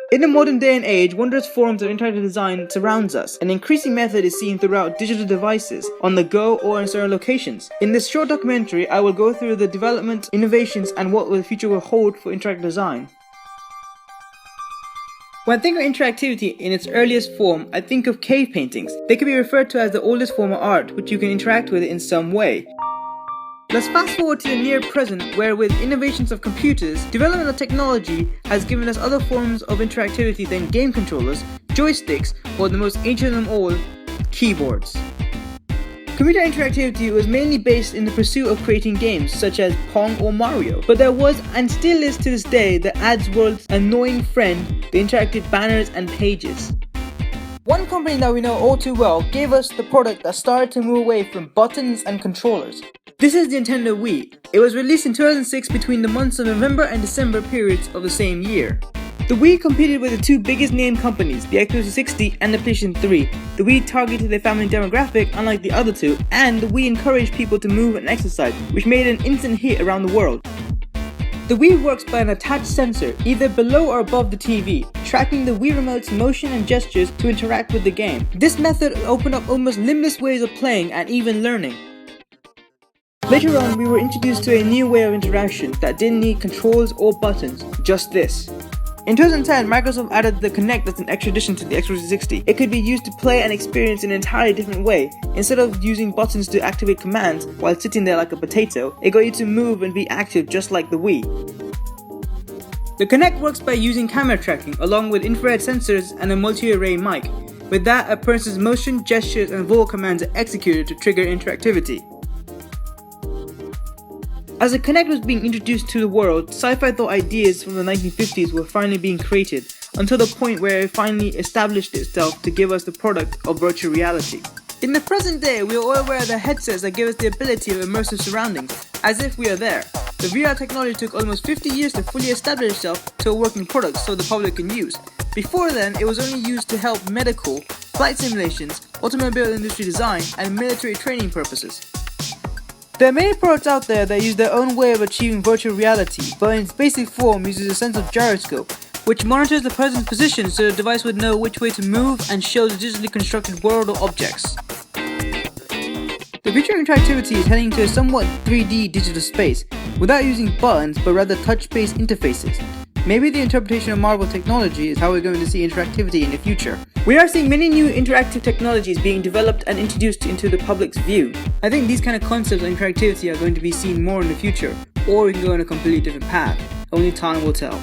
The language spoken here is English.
In the modern day and age, wondrous forms of interactive design surrounds us. An increasing method is seen throughout digital devices, on the go or in certain locations. In this short documentary, I will go through the development, innovations, and what the future will hold for interactive design. When I think of interactivity in its earliest form, I think of cave paintings. They can be referred to as the oldest form of art, which you can interact with in some way. Let's fast forward to the near present, where with innovations of computers, development of technology has given us other forms of interactivity than game controllers, joysticks, or the most ancient of them all, keyboards. Computer interactivity was mainly based in the pursuit of creating games such as Pong or Mario, but there was and still is to this day the ads world's annoying friend, the interactive banners and pages. One company that we know all too well gave us the product that started to move away from buttons and controllers. This is the Nintendo Wii. It was released in 2006 between the months of November and December periods of the same year. The Wii competed with the two biggest name companies, the Xbox 360 and the PlayStation 3. The Wii targeted the family demographic unlike the other two, and the Wii encouraged people to move and exercise, which made it an instant hit around the world. The Wii works by an attached sensor, either below or above the TV, tracking the Wii Remote's motion and gestures to interact with the game. This method opened up almost limitless ways of playing and even learning. Later on, we were introduced to a new way of interaction that didn't need controls or buttons, just this. In 2010, Microsoft added the Kinect as an extra addition to the Xbox 360. It could be used to play and experience in an entirely different way. Instead of using buttons to activate commands while sitting there like a potato, it got you to move and be active just like the Wii. The Kinect works by using camera tracking along with infrared sensors and a multi-array mic. With that, a person's motion, gestures, and vocal commands are executed to trigger interactivity. As the Kinect was being introduced to the world, sci-fi thought ideas from the 1950s were finally being created, until the point where it finally established itself to give us the product of virtual reality. In the present day, we are all aware of the headsets that give us the ability of immersive surroundings, as if we are there. The VR technology took almost 50 years to fully establish itself to a working product so the public can use. Before then, it was only used to help medical, flight simulations, automobile industry design, and military training purposes. There are many products out there that use their own way of achieving virtual reality, but in its basic form uses a sense of gyroscope, which monitors the person's position so the device would know which way to move and shows the digitally constructed world or objects. The future of interactivity is heading to a somewhat 3D digital space, without using buttons but rather touch-based interfaces. Maybe the interpretation of Marvel technology is how we're going to see interactivity in the future. We are seeing many new interactive technologies being developed and introduced into the public's view. I think these kind of concepts of interactivity are going to be seen more in the future, or we can go on a completely different path. Only time will tell.